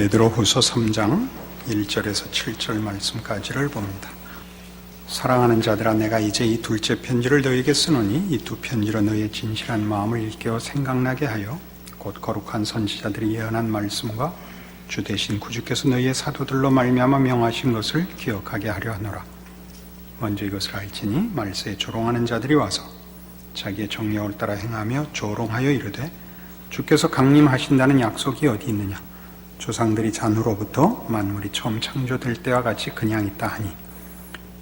베드로후서 3장 1절에서 7절 말씀까지를 봅니다. 사랑하는 자들아, 내가 이제 이 둘째 편지를 너에게 쓰노니 이 두 편지로 너의 진실한 마음을 일깨워 생각나게 하여 곧 거룩한 선지자들이 예언한 말씀과 주 대신 구주께서 너희의 사도들로 말미암아 명하신 것을 기억하게 하려 하노라. 먼저 이것을 알지니 말세에 조롱하는 자들이 와서 자기의 정력을 따라 행하며 조롱하여 이르되 주께서 강림하신다는 약속이 어디 있느냐? 조상들이 잔후로부터 만물이 처음 창조될 때와 같이 그냥 있다 하니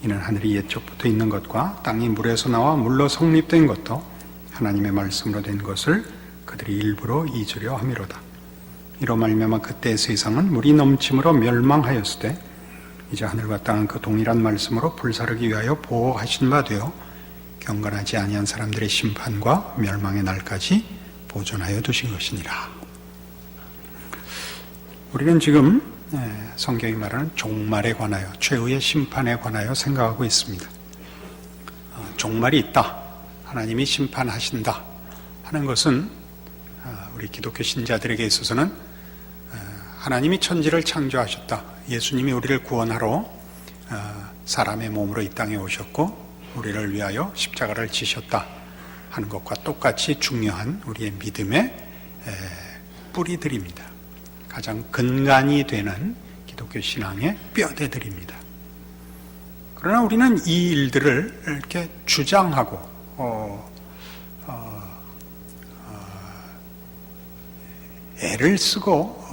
이는 하늘이 옛적부터 있는 것과 땅이 물에서 나와 물로 성립된 것도 하나님의 말씀으로 된 것을 그들이 일부러 잊으려 함이로다. 이로 말미암아 그때의 세상은 물이 넘침으로 멸망하였으되 이제 하늘과 땅은 그 동일한 말씀으로 불사르기 위하여 보호하신 바 되어 경건하지 아니한 사람들의 심판과 멸망의 날까지 보존하여 두신 것이니라. 우리는 지금 성경이 말하는 종말에 관하여, 최후의 심판에 관하여 생각하고 있습니다. 종말이 있다, 하나님이 심판하신다 하는 것은 우리 기독교 신자들에게 있어서는 하나님이 천지를 창조하셨다, 예수님이 우리를 구원하러 사람의 몸으로 이 땅에 오셨고 우리를 위하여 십자가를 지셨다 하는 것과 똑같이 중요한 우리의 믿음의 뿌리들입니다. 가장 근간이 되는 기독교 신앙의 뼈대들입니다. 그러나 우리는 이 일들을 이렇게 주장하고 애를 쓰고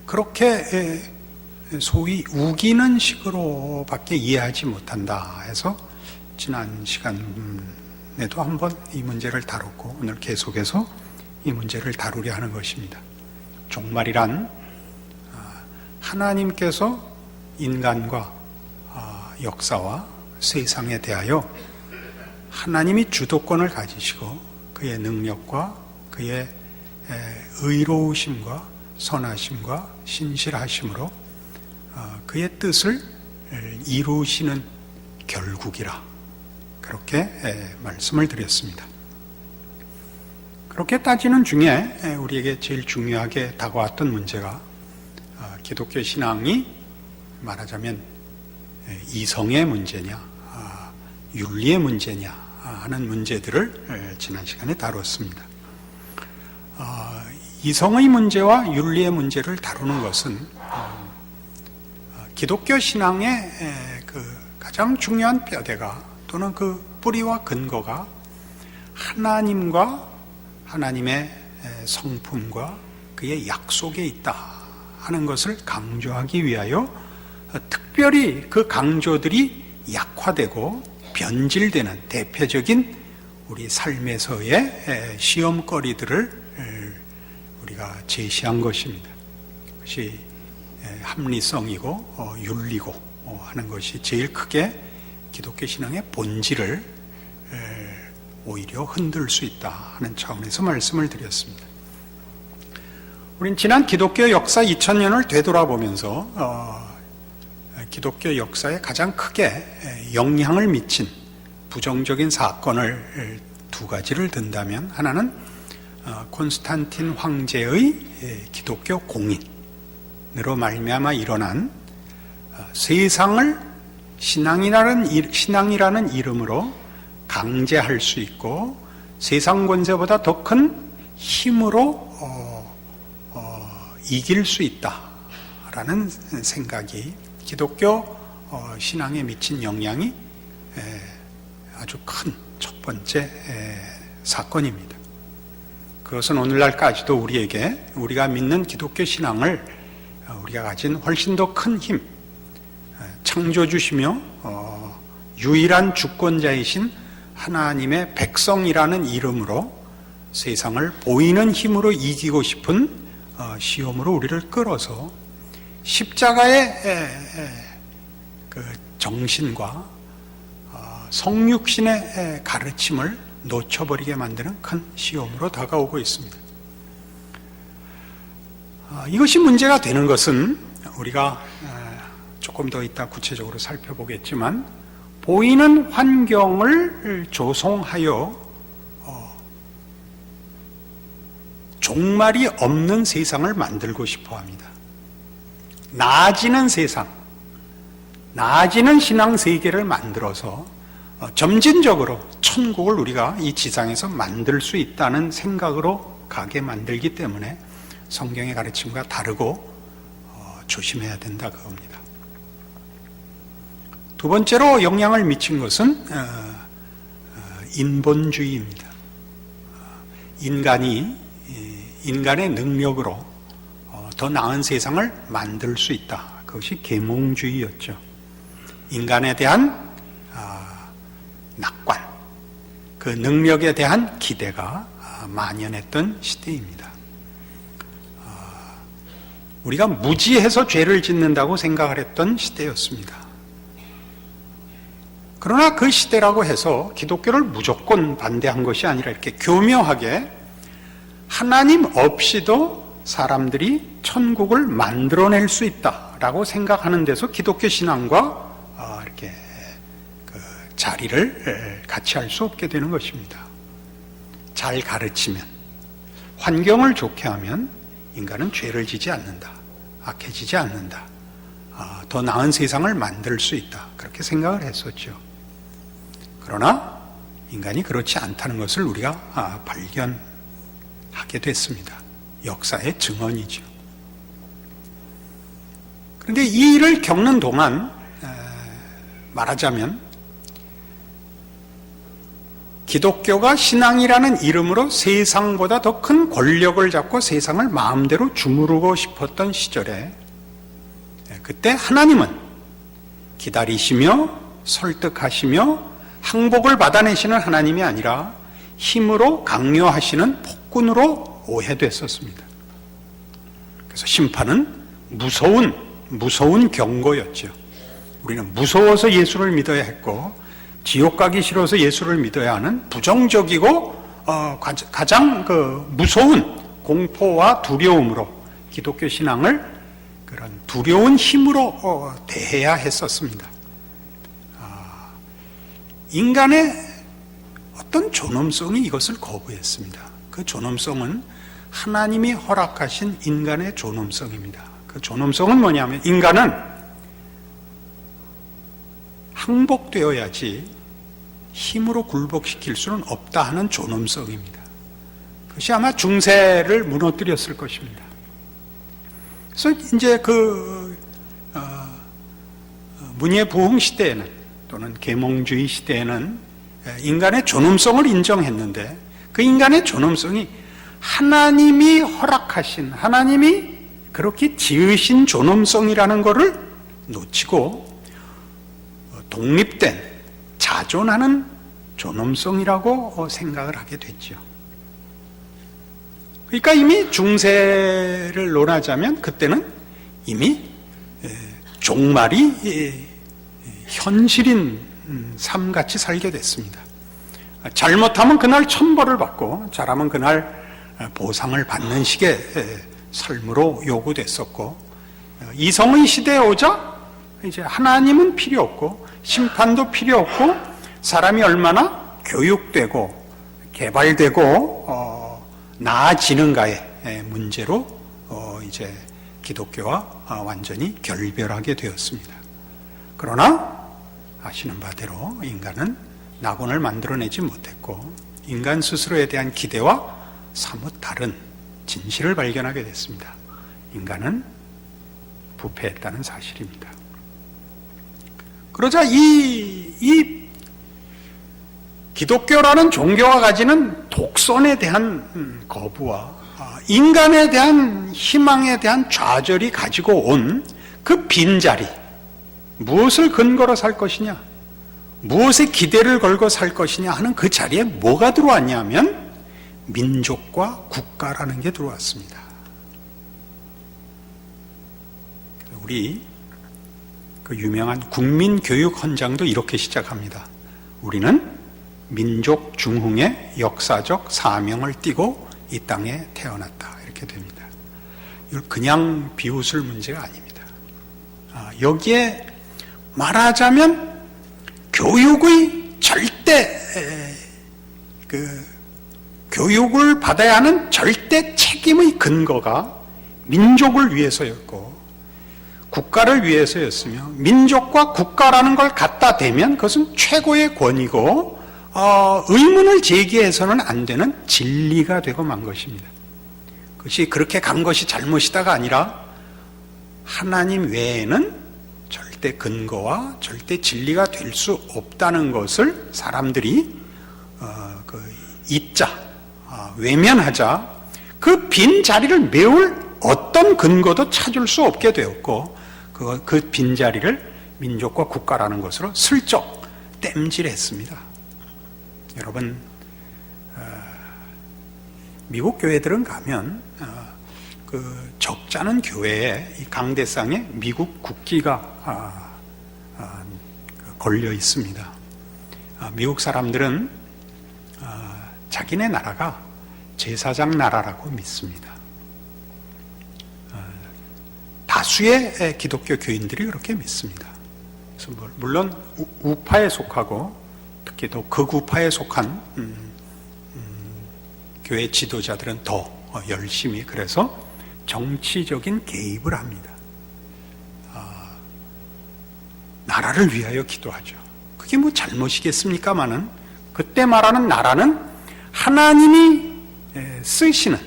그렇게 소위 우기는 식으로밖에 이해하지 못한다 해서 지난 시간에도 한번 이 문제를 다뤘고 오늘 계속해서 이 문제를 다루려 하는 것입니다. 종말이란 하나님께서 인간과 역사와 세상에 대하여 하나님이 주도권을 가지시고 그의 능력과 그의 의로우심과 선하심과 신실하심으로 그의 뜻을 이루시는 결국이라 그렇게 말씀을 드렸습니다. 그렇게 따지는 중에 우리에게 제일 중요하게 다가왔던 문제가 기독교 신앙이 말하자면 이성의 문제냐 윤리의 문제냐 하는 문제들을 지난 시간에 다뤘습니다. 이성의 문제와 윤리의 문제를 다루는 것은 기독교 신앙의 그 가장 중요한 뼈대가 또는 그 뿌리와 근거가 하나님과 하나님의 성품과 그의 약속에 있다 하는 것을 강조하기 위하여 특별히 그 강조들이 약화되고 변질되는 대표적인 우리 삶에서의 시험거리들을 우리가 제시한 것입니다. 그것이 합리성이고 윤리고 하는 것이 제일 크게 기독교 신앙의 본질을 오히려 흔들 수 있다 하는 차원에서 말씀을 드렸습니다. 우린 지난 기독교 역사 2000년을 되돌아보면서 기독교 역사에 가장 크게 영향을 미친 부정적인 사건을 두 가지를 든다면 하나는 콘스탄틴 황제의 기독교 공인으로 말미암아 일어난 세상을 신앙이라는 이름으로 강제할 수 있고 세상 권세보다 더 큰 힘으로 이길 수 있다라는 생각이 기독교 신앙에 미친 영향이 아주 큰 첫 번째 사건입니다. 그것은 오늘날까지도 우리가 믿는 기독교 신앙을 우리가 가진 훨씬 더 큰 힘, 창조주시며 유일한 주권자이신 하나님의 백성이라는 이름으로 세상을 보이는 힘으로 이기고 싶은 시험으로 우리를 끌어서 십자가의 그 정신과 성육신의 가르침을 놓쳐버리게 만드는 큰 시험으로 다가오고 있습니다. 이것이 문제가 되는 것은 우리가 조금 더 이따 구체적으로 살펴보겠지만 보이는 환경을 조성하여 종말이 없는 세상을 만들고 싶어 합니다. 나아지는 세상, 나아지는 신앙 세계를 만들어서 점진적으로 천국을 우리가 이 지상에서 만들 수 있다는 생각으로 가게 만들기 때문에 성경의 가르침과 다르고 조심해야 된다 그겁니다. 두 번째로 영향을 미친 것은 인본주의입니다. 인간의 능력으로 더 나은 세상을 만들 수 있다. 그것이 계몽주의였죠. 인간에 대한 낙관, 그 능력에 대한 기대가 만연했던 시대입니다. 우리가 무지해서 죄를 짓는다고 생각을 했던 시대였습니다. 그러나 그 시대라고 해서 기독교를 무조건 반대한 것이 아니라 이렇게 교묘하게 하나님 없이도 사람들이 천국을 만들어낼 수 있다라고 생각하는 데서 기독교 신앙과 이렇게 그 자리를 같이 할 수 없게 되는 것입니다. 잘 가르치면, 환경을 좋게 하면 인간은 죄를 지지 않는다, 악해지지 않는다, 더 나은 세상을 만들 수 있다, 그렇게 생각을 했었죠. 그러나 인간이 그렇지 않다는 것을 우리가 발견하게 됐습니다. 역사의 증언이죠. 그런데 이 일을 겪는 동안 말하자면 기독교가 신앙이라는 이름으로 세상보다 더 큰 권력을 잡고 세상을 마음대로 주무르고 싶었던 시절에 그때 하나님은 기다리시며 설득하시며 항복을 받아내시는 하나님이 아니라 힘으로 강요하시는 폭군으로 오해됐었습니다. 그래서 심판은 무서운 경고였죠. 우리는 무서워서 예수를 믿어야 했고 지옥 가기 싫어서 예수를 믿어야 하는 부정적이고 가장 무서운 공포와 두려움으로 기독교 신앙을 그런 두려운 힘으로 대해야 했었습니다. 인간의 어떤 존엄성이 이것을 거부했습니다. 그 존엄성은 하나님이 허락하신 인간의 존엄성입니다. 그 존엄성은 뭐냐면 인간은 항복되어야지 힘으로 굴복시킬 수는 없다 하는 존엄성입니다. 그것이 아마 중세를 무너뜨렸을 것입니다. 그래서 이제 문예 부흥 시대에는 또는 계몽주의 시대에는 인간의 존엄성을 인정했는데 그 인간의 존엄성이 하나님이 허락하신, 하나님이 그렇게 지으신 존엄성이라는 것을 놓치고 독립된 자존하는 존엄성이라고 생각을 하게 됐죠. 그러니까 이미 중세를 논하자면 그때는 이미 종말이 현실인 삶같이 살게 됐습니다. 잘못하면 그날 천벌을 받고 잘하면 그날 보상을 받는 식의 삶으로 요구됐었고 이성의 시대에 오자 이제 하나님은 필요 없고 심판도 필요 없고 사람이 얼마나 교육되고 개발되고 나아지는가의 문제로 이제 기독교와 완전히 결별하게 되었습니다. 그러나 아시는 바대로 인간은 낙원을 만들어내지 못했고 인간 스스로에 대한 기대와 사뭇 다른 진실을 발견하게 됐습니다. 인간은 부패했다는 사실입니다. 그러자 이 기독교라는 종교가 가지는 독선에 대한 거부와 인간에 대한 희망에 대한 좌절이 가지고 온 그 빈자리, 무엇을 근거로 살 것이냐, 무엇에 기대를 걸고 살 것이냐 하는 그 자리에 뭐가 들어왔냐면 민족과 국가라는 게 들어왔습니다. 우리 그 유명한 국민교육 헌장도 이렇게 시작합니다. 우리는 민족 중흥의 역사적 사명을 띠고 이 땅에 태어났다. 이렇게 됩니다. 이건 그냥 비웃을 문제가 아닙니다. 여기에 말하자면 교육의 절대 교육을 받아야 하는 절대 책임의 근거가 민족을 위해서였고 국가를 위해서였으며, 민족과 국가라는 걸 갖다 대면 그것은 최고의 권위고 의문을 제기해서는 안 되는 진리가 되고 만 것입니다. 그것이 그렇게 간 것이 잘못이다가 아니라 하나님 외에는 절대 근거와 절대 진리가 될 수 없다는 것을 사람들이 잊자, 외면하자, 그 빈 자리를 메울 어떤 근거도 찾을 수 없게 되었고, 그 빈자리를 민족과 국가라는 것으로 슬쩍 땜질했습니다. 여러분, 미국 교회들은 가면 그 적잖은 교회에 이 강대상에 미국 국기가 걸려 있습니다. 미국 사람들은 자기네 나라가 제사장 나라라고 믿습니다. 다수의 기독교 교인들이 그렇게 믿습니다. 그래서 물론 우파에 속하고 특히 더 극우파에 속한 교회 지도자들은 더 열심히 그래서 정치적인 개입을 합니다. 나라를 위하여 기도하죠. 그게 뭐 잘못이겠습니까마는, 그때 말하는 나라는 하나님이 쓰시는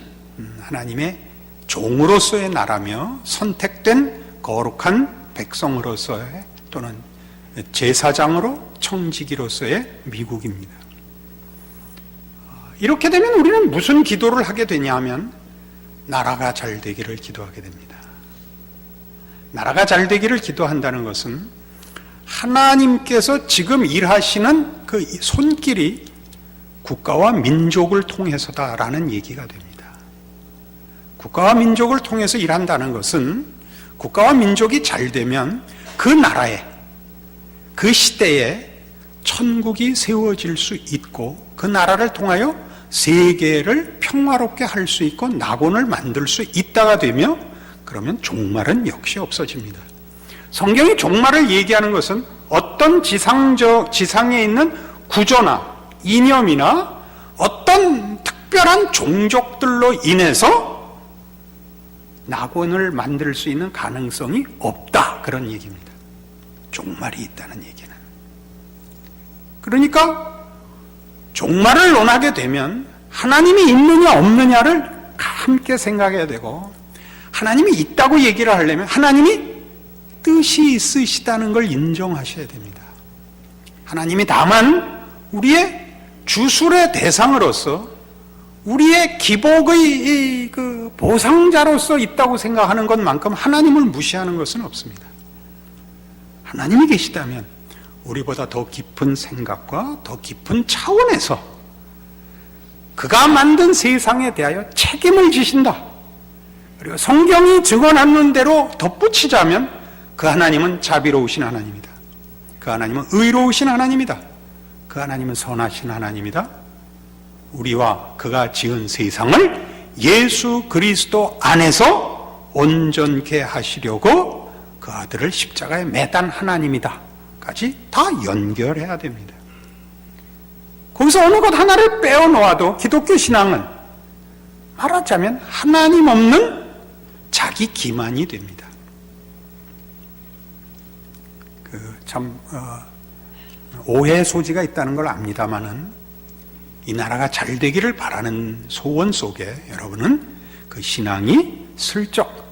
하나님의 종으로서의 나라며 선택된 거룩한 백성으로서의 또는 제사장으로 청지기로서의 미국입니다. 이렇게 되면 우리는 무슨 기도를 하게 되냐 하면 나라가 잘 되기를 기도하게 됩니다. 나라가 잘 되기를 기도한다는 것은 하나님께서 지금 일하시는 그 손길이 국가와 민족을 통해서다라는 얘기가 됩니다. 국가와 민족을 통해서 일한다는 것은 국가와 민족이 잘 되면 그 나라에, 그 시대에 천국이 세워질 수 있고 그 나라를 통하여 세계를 평화롭게 할 수 있고 낙원을 만들 수 있다가 되며, 그러면 종말은 역시 없어집니다. 성경이 종말을 얘기하는 것은 어떤 지상에 있는 구조나 이념이나 어떤 특별한 종족들로 인해서 낙원을 만들 수 있는 가능성이 없다, 그런 얘기입니다. 종말이 있다는 얘기는. 그러니까 종말을 논하게 되면 하나님이 있느냐 없느냐를 함께 생각해야 되고, 하나님이 있다고 얘기를 하려면 하나님이 뜻이 있으시다는 걸 인정하셔야 됩니다. 하나님이 다만 우리의 주술의 대상으로서, 우리의 기복의 그 보상자로서 있다고 생각하는 것만큼 하나님을 무시하는 것은 없습니다. 하나님이 계시다면 우리보다 더 깊은 생각과 더 깊은 차원에서 그가 만든 세상에 대하여 책임을 지신다. 그리고 성경이 증언하는 대로 덧붙이자면 그 하나님은 자비로우신 하나님이다. 그 하나님은 의로우신 하나님이다. 그 하나님은 선하신 하나님이다. 우리와 그가 지은 세상을 예수 그리스도 안에서 온전케 하시려고 그 아들을 십자가에 매단 하나님이다 까지 다 연결해야 됩니다. 거기서 어느 것 하나를 빼어놓아도 기독교 신앙은 말하자면 하나님 없는 자기 기만이 됩니다. 오해 소지가 있다는 걸 압니다마는 이 나라가 잘 되기를 바라는 소원 속에 여러분은 그 신앙이 슬쩍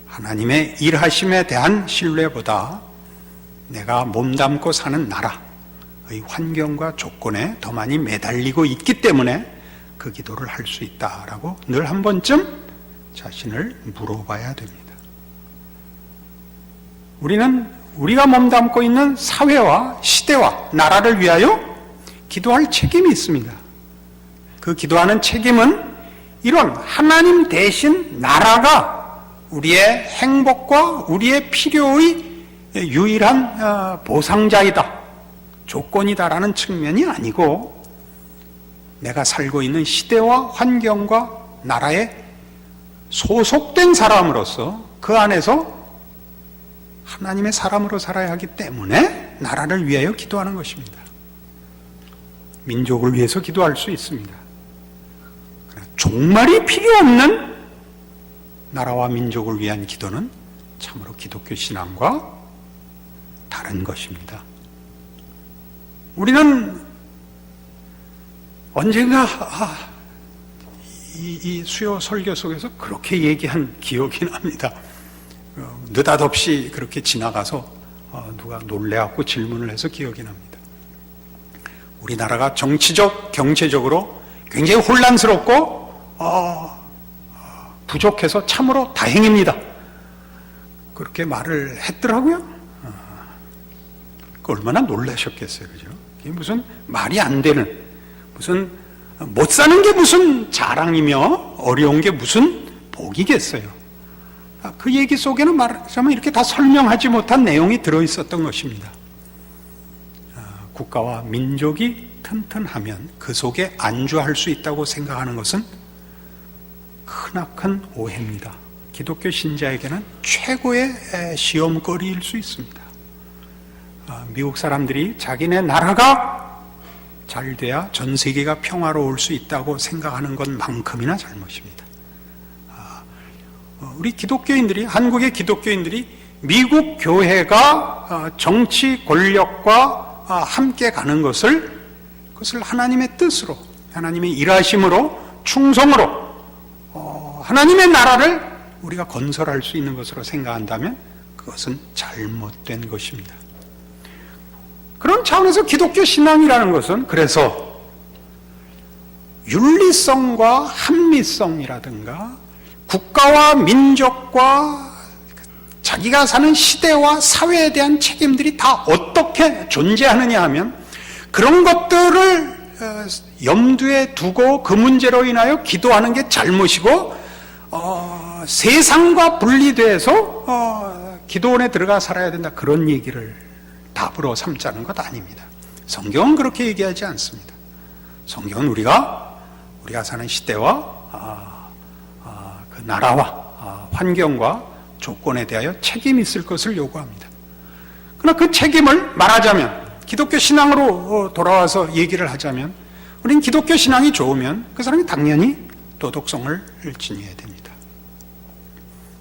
하나님의 일하심에 대한 신뢰보다 내가 몸담고 사는 나라의 환경과 조건에 더 많이 매달리고 있기 때문에 그 기도를 할 수 있다라고 늘 한 번쯤 자신을 물어봐야 됩니다. 우리는 우리가 몸담고 있는 사회와 시대와 나라를 위하여 기도할 책임이 있습니다. 그 기도하는 책임은 이런 하나님 대신 나라가 우리의 행복과 우리의 필요의 유일한 보상자이다, 조건이다라는 측면이 아니고, 내가 살고 있는 시대와 환경과 나라에 소속된 사람으로서 그 안에서 하나님의 사람으로 살아야 하기 때문에 나라를 위하여 기도하는 것입니다. 민족을 위해서 기도할 수 있습니다. 종말이 필요 없는 나라와 민족을 위한 기도는 참으로 기독교 신앙과 다른 것입니다. 우리는 언젠가 이 수요 설교 속에서 그렇게 얘기한 기억이 납니다. 느닷없이 그렇게 지나가서 누가 놀래갖고 질문을 해서 기억이 납니다. 우리나라가 정치적, 경제적으로 굉장히 혼란스럽고 부족해서 참으로 다행입니다. 그렇게 말을 했더라고요. 얼마나 놀라셨겠어요, 그죠? 이게 무슨 말이 안 되는, 무슨 못 사는 게 무슨 자랑이며 어려운 게 무슨 복이겠어요. 그 얘기 속에는 말하자면 이렇게 다 설명하지 못한 내용이 들어있었던 것입니다. 국가와 민족이 튼튼하면 그 속에 안주할 수 있다고 생각하는 것은 크나큰 오해입니다. 기독교 신자에게는 최고의 시험거리일 수 있습니다. 미국 사람들이 자기네 나라가 잘 돼야 전 세계가 평화로울 수 있다고 생각하는 것만큼이나 잘못입니다. 우리 기독교인들이, 한국의 기독교인들이 미국 교회가 정치 권력과 함께 가는 그것을 하나님의 뜻으로, 하나님의 일하심으로, 충성으로 하나님의 나라를 우리가 건설할 수 있는 것으로 생각한다면 그것은 잘못된 것입니다. 그런 차원에서 기독교 신앙이라는 것은 그래서 윤리성과 합리성이라든가 국가와 민족과 자기가 사는 시대와 사회에 대한 책임들이 다 어떻게 존재하느냐 하면 그런 것들을 염두에 두고 그 문제로 인하여 기도하는 게 잘못이고 세상과 분리돼서 기도원에 들어가 살아야 된다, 그런 얘기를 답으로 삼자는 것 아닙니다. 성경은 그렇게 얘기하지 않습니다. 성경은 우리가 사는 시대와 그 나라와 환경과 조건에 대하여 책임이 있을 것을 요구합니다. 그러나 그 책임을 말하자면 기독교 신앙으로 돌아와서 얘기를 하자면 우리는 기독교 신앙이 좋으면 그 사람이 당연히 도덕성을 지녀야 됩니다.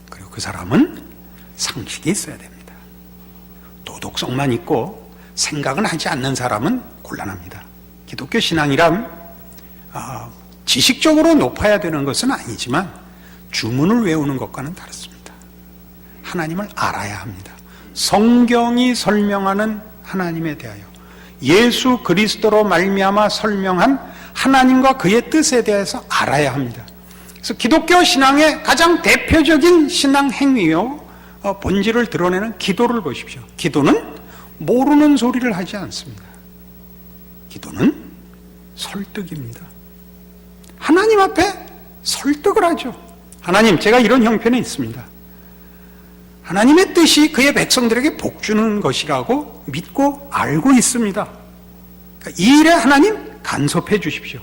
그리고 그 사람은 상식이 있어야 됩니다. 도덕성만 있고 생각은 하지 않는 사람은 곤란합니다. 기독교 신앙이란 지식적으로 높아야 되는 것은 아니지만 주문을 외우는 것과는 다릅니다. 하나님을 알아야 합니다. 성경이 설명하는 하나님에 대하여, 예수 그리스도로 말미암아 설명한 하나님과 그의 뜻에 대해서 알아야 합니다. 그래서 기독교 신앙의 가장 대표적인 신앙 행위요, 본질을 드러내는 기도를 보십시오. 기도는 모르는 소리를 하지 않습니다. 기도는 설득입니다. 하나님 앞에 설득을 하죠. 하나님, 제가 이런 형편에 있습니다. 하나님의 뜻이 그의 백성들에게 복 주는 것이라고 믿고 알고 있습니다. 그러니까 이 일에 하나님 간섭해 주십시오.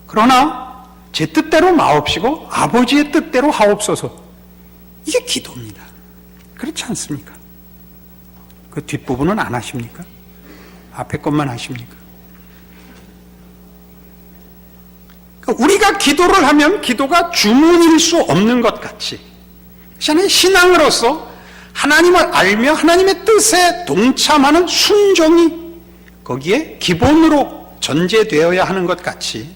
그러나 제 뜻대로 마옵시고 아버지의 뜻대로 하옵소서. 이게 기도입니다. 그렇지 않습니까? 그 뒷부분은 안 하십니까? 앞에 것만 하십니까? 그러니까 우리가 기도를 하면 기도가 주문일 수 없는 것 같이, 하나의 신앙으로서 하나님을 알며 하나님의 뜻에 동참하는 순종이 거기에 기본으로 전제되어야 하는 것 같이,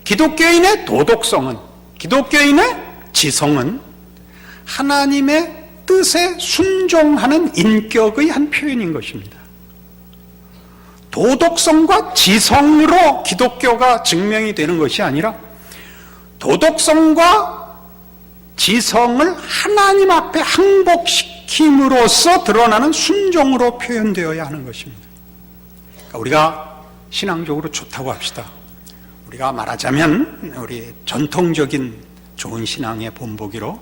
기독교인의 도덕성은, 기독교인의 지성은 하나님의 뜻에 순종하는 인격의 한 표현인 것입니다. 도덕성과 지성으로 기독교가 증명이 되는 것이 아니라 도덕성과 지성을 하나님 앞에 항복시킴으로써 드러나는 순종으로 표현되어야 하는 것입니다. 그러니까 우리가 신앙적으로 좋다고 합시다. 우리가 말하자면 우리 전통적인 좋은 신앙의 본보기로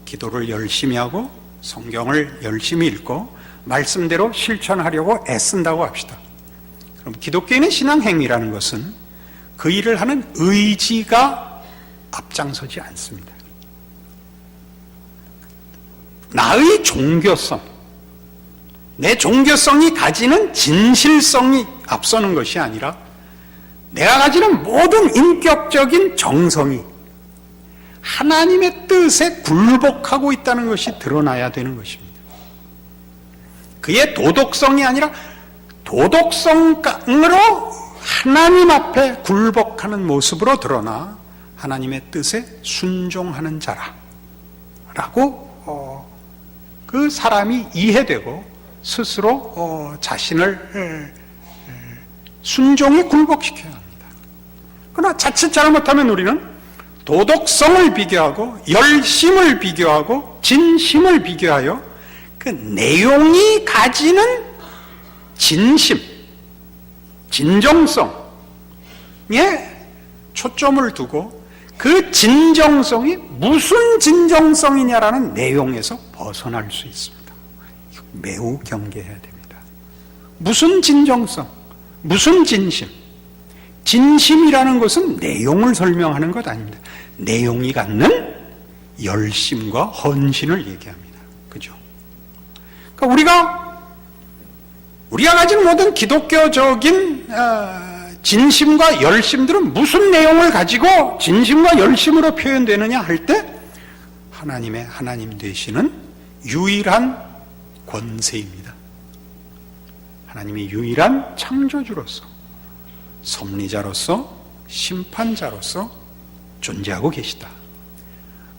기도를 열심히 하고 성경을 열심히 읽고 말씀대로 실천하려고 애쓴다고 합시다. 그럼 기독교인의 신앙 행위라는 것은 그 일을 하는 의지가 앞장서지 않습니다. 나의 종교성, 내 종교성이 가지는 진실성이 앞서는 것이 아니라 내가 가지는 모든 인격적인 정성이 하나님의 뜻에 굴복하고 있다는 것이 드러나야 되는 것입니다. 그의 도덕성이 아니라 도덕성으로 하나님 앞에 굴복하는 모습으로 드러나 하나님의 뜻에 순종하는 자라라고 그 사람이 이해되고 스스로 자신을 순종에 굴복시켜야 합니다. 그러나 자칫 잘못하면 우리는 도덕성을 비교하고 열심을 비교하고 진심을 비교하여 그 내용이 가지는 진심, 진정성에 초점을 두고 그 진정성이 무슨 진정성이냐라는 내용에서 벗어날 수 있습니다. 매우 경계해야 됩니다. 무슨 진정성, 무슨 진심. 진심이라는 것은 내용을 설명하는 것 아닙니다. 내용이 갖는 열심과 헌신을 얘기합니다. 그죠? 그러니까 우리가 가진 모든 기독교적인 진심과 열심들은 무슨 내용을 가지고 진심과 열심으로 표현되느냐 할 때 하나님의 하나님 되시는 유일한 권세입니다. 하나님이 유일한 창조주로서 섭리자로서 심판자로서 존재하고 계시다.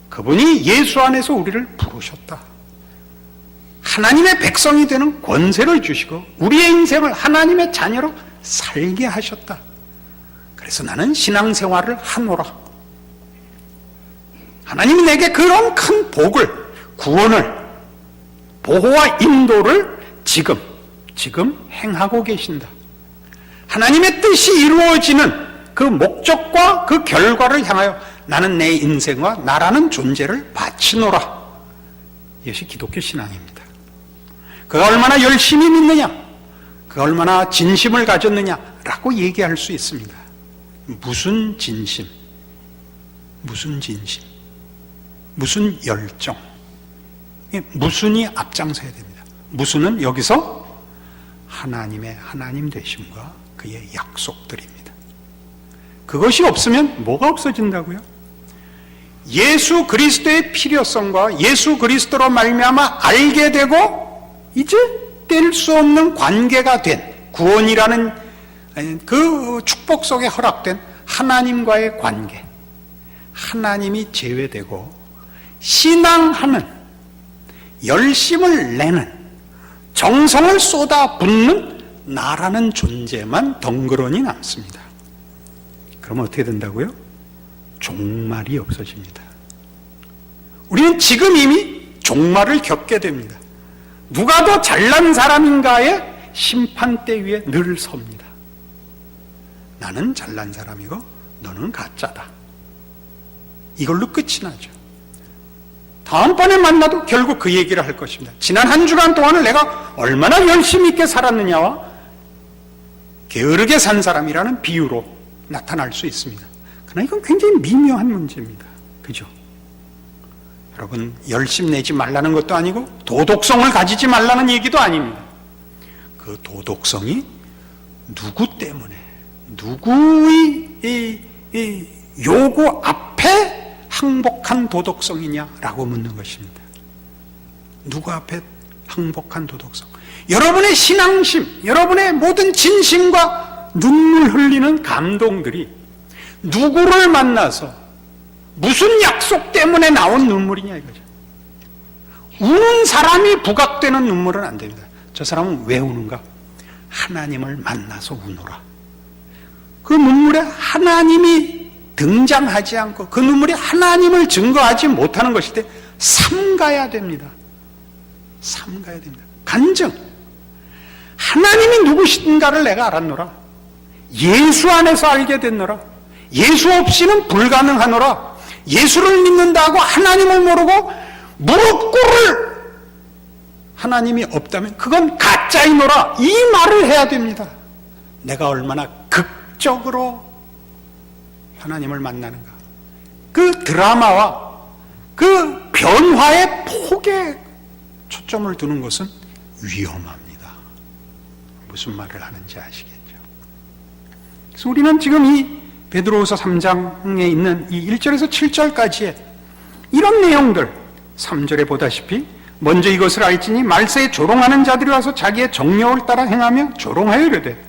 그분이 예수 안에서 우리를 부르셨다. 하나님의 백성이 되는 권세를 주시고 우리의 인생을 하나님의 자녀로 살게 하셨다. 그래서 나는 신앙생활을 하노라. 하나님이 내게 그런 큰 복을, 구원을, 보호와 인도를 지금 행하고 계신다. 하나님의 뜻이 이루어지는 그 목적과 그 결과를 향하여 나는 내 인생과 나라는 존재를 바치노라. 이것이 기독교 신앙입니다. 그가 얼마나 열심히 믿느냐, 그가 얼마나 진심을 가졌느냐라고 얘기할 수 있습니다. 무슨 진심, 무슨 진심, 무슨 열정, 무슨이 앞장서야 됩니다. 무슨은 여기서 하나님의 하나님 되심과 그의 약속들입니다. 그것이 없으면 뭐가 없어진다고요? 예수 그리스도의 필요성과 예수 그리스도로 말미암아 알게 되고 이제 뗄 수 없는 관계가 된 구원이라는 그 축복 속에 허락된 하나님과의 관계, 하나님이 제외되고 신앙하는, 열심을 내는, 정성을 쏟아붓는 나라는 존재만 덩그러니 남습니다. 그러면 어떻게 된다고요? 종말이 없어집니다. 우리는 지금 이미 종말을 겪게 됩니다. 누가 더 잘난 사람인가의 심판대 위에 늘 섭니다. 나는 잘난 사람이고 너는 가짜다. 이걸로 끝이 나죠. 다음번에 만나도 결국 그 얘기를 할 것입니다. 지난 한 주간 동안을 내가 얼마나 열심히 있게 살았느냐와 게으르게 산 사람이라는 비유로 나타날 수 있습니다. 그러나 이건 굉장히 미묘한 문제입니다. 그죠? 여러분, 열심 내지 말라는 것도 아니고 도덕성을 가지지 말라는 얘기도 아닙니다. 그 도덕성이 누구 때문에, 누구의 요구 앞에 항복한 도덕성이냐라고 묻는 것입니다. 누구 앞에 항복한 도덕성? 여러분의 신앙심, 여러분의 모든 진심과 눈물 흘리는 감동들이 누구를 만나서 무슨 약속 때문에 나온 눈물이냐 이거죠. 우는 사람이 부각되는 눈물은 안 됩니다. 저 사람은 왜 우는가? 하나님을 만나서 우노라. 그 눈물에 하나님이 등장하지 않고 그 눈물이 하나님을 증거하지 못하는 것일 때 삼가야 됩니다. 삼가야 됩니다. 간증. 하나님이 누구신가를 내가 알았노라. 예수 안에서 알게 됐노라. 예수 없이는 불가능하노라. 예수를 믿는다고 하나님을 모르고 무릎 꿇을 하나님이 없다면 그건 가짜이노라. 이 말을 해야 됩니다. 내가 얼마나 극적으로 하나님을 만나는가. 그 드라마와 그 변화의 폭에 초점을 두는 것은 위험합니다. 무슨 말을 하는지 아시겠죠? 그래서 우리는 지금 이 베드로후서 3장에 있는 이 1절에서 7절까지의 이런 내용들 3절에 보다시피 먼저 이것을 알지니 말세에 조롱하는 자들이 와서 자기의 정욕을 따라 행하며 조롱하여 이르되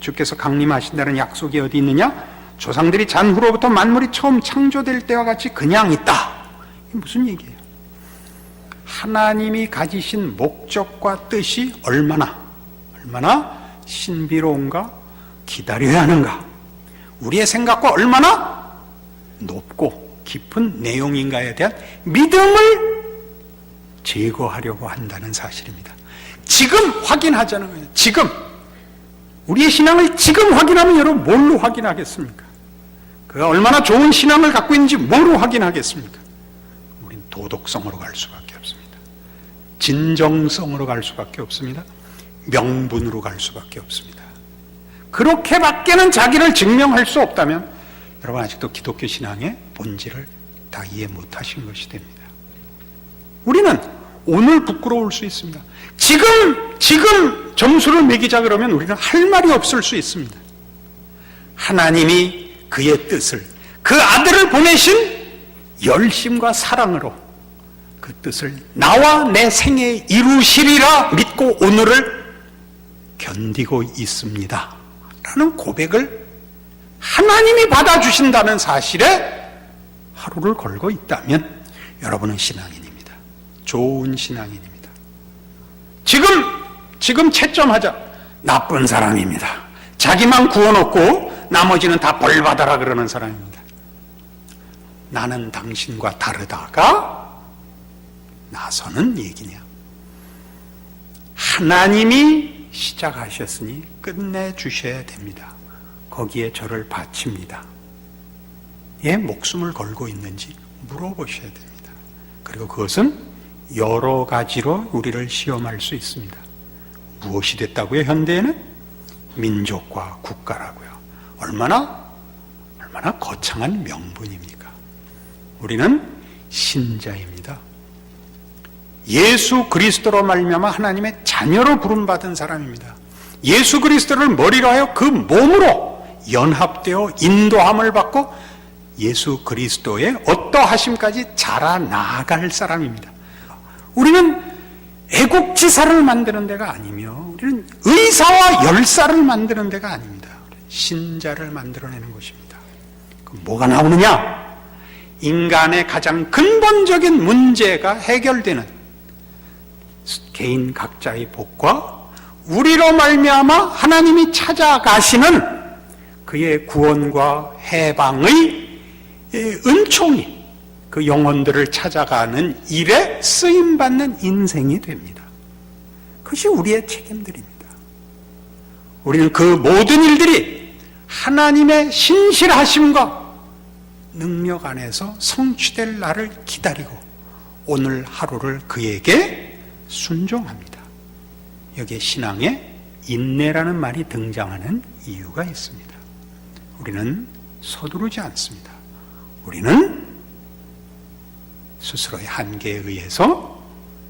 주께서 강림하신다는 약속이 어디 있느냐? 조상들이 잔 후로부터 만물이 처음 창조될 때와 같이 그냥 있다. 이게 무슨 얘기예요? 하나님이 가지신 목적과 뜻이 얼마나 신비로운가, 기다려야 하는가, 우리의 생각과 얼마나 높고 깊은 내용인가에 대한 믿음을 제거하려고 한다는 사실입니다. 지금 확인하자는 거예요. 지금 우리의 신앙을 지금 확인하면 여러분 뭘로 확인하겠습니까? 그가 얼마나 좋은 신앙을 갖고 있는지 뭐로 확인하겠습니까? 우린 도덕성으로 갈 수밖에 없습니다. 진정성으로 갈 수밖에 없습니다. 명분으로 갈 수밖에 없습니다. 그렇게밖에는 자기를 증명할 수 없다면 여러분 아직도 기독교 신앙의 본질을 다 이해 못하신 것이 됩니다. 우리는 오늘 부끄러울 수 있습니다. 지금 점수를 매기자 그러면 우리는 할 말이 없을 수 있습니다. 하나님이 그의 뜻을, 그 아들을 보내신 열심과 사랑으로 그 뜻을 나와 내 생에 이루시리라 믿고 오늘을 견디고 있습니다 라는 고백을 하나님이 받아주신다는 사실에 하루를 걸고 있다면 여러분은 신앙인입니다. 좋은 신앙인입니다. 지금 채점하자. 나쁜 사람입니다. 자기만 구워놓고 나머지는 다 벌 받아라 그러는 사람입니다. 나는 당신과 다르다가 나서는 얘기냐. 하나님이 시작하셨으니 끝내주셔야 됩니다. 거기에 저를 바칩니다. 예, 목숨을 걸고 있는지 물어보셔야 됩니다. 그리고 그것은 여러 가지로 우리를 시험할 수 있습니다. 무엇이 됐다고요? 현대에는 민족과 국가라고요. 얼마나 거창한 명분입니까? 우리는 신자입니다. 예수 그리스도로 말미암아 하나님의 자녀로 부름받은 사람입니다. 예수 그리스도를 머리로 하여 그 몸으로 연합되어 인도함을 받고 예수 그리스도의 어떠하심까지 자라나갈 사람입니다. 우리는 애국지사를 만드는 데가 아니며 우리는 의사와 열사를 만드는 데가 아닙니다. 신자를 만들어내는 것입니다. 그럼 뭐가 나오느냐? 인간의 가장 근본적인 문제가 해결되는 개인 각자의 복과 우리로 말미암아 하나님이 찾아가시는 그의 구원과 해방의 은총이 그 영혼들을 찾아가는 일에 쓰임받는 인생이 됩니다. 그것이 우리의 책임들입니다. 우리는 그 모든 일들이 하나님의 신실하심과 능력 안에서 성취될 날을 기다리고 오늘 하루를 그에게 순종합니다. 여기에 신앙에 인내라는 말이 등장하는 이유가 있습니다. 우리는 서두르지 않습니다. 우리는 스스로의 한계에 의해서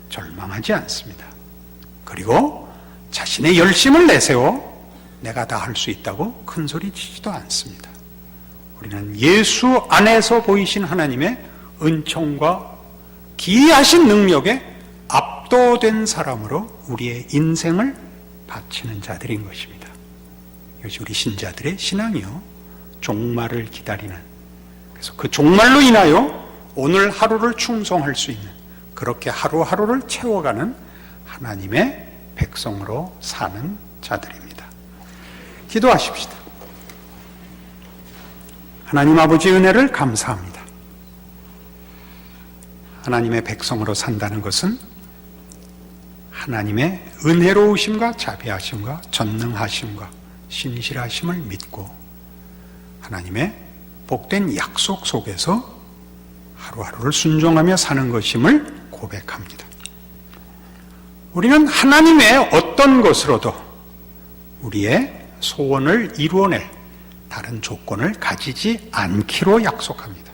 절망하지 않습니다. 그리고 자신의 열심을 내세워 내가 다 할 수 있다고 큰소리치지도 않습니다. 우리는 예수 안에서 보이신 하나님의 은총과 기이하신 능력에 압도된 사람으로 우리의 인생을 바치는 자들인 것입니다. 이것이 우리 신자들의 신앙이요, 종말을 기다리는, 그래서 그 종말로 인하여 오늘 하루를 충성할 수 있는, 그렇게 하루하루를 채워가는 하나님의 백성으로 사는 자들입니다. 기도하십시다. 하나님 아버지 은혜를 감사합니다. 하나님의 백성으로 산다는 것은 하나님의 은혜로우심과 자비하심과 전능하심과 신실하심을 믿고 하나님의 복된 약속 속에서 하루하루를 순종하며 사는 것임을 고백합니다. 우리는 하나님의 어떤 것으로도 우리의 소원을 이루어낼 다른 조건을 가지지 않기로 약속합니다.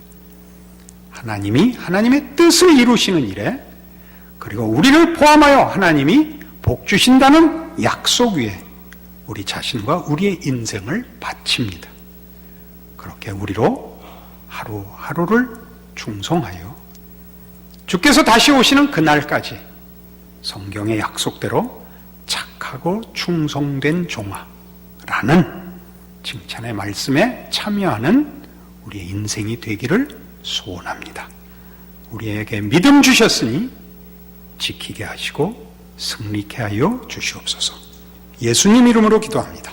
하나님이 하나님의 뜻을 이루시는 일에, 그리고 우리를 포함하여 하나님이 복 주신다는 약속 위에 우리 자신과 우리의 인생을 바칩니다. 그렇게 우리로 하루하루를 충성하여 주께서 다시 오시는 그날까지 성경의 약속대로 착하고 충성된 종아라는 칭찬의 말씀에 참여하는 우리의 인생이 되기를 소원합니다. 우리에게 믿음 주셨으니 지키게 하시고 승리케 하여 주시옵소서. 예수님 이름으로 기도합니다.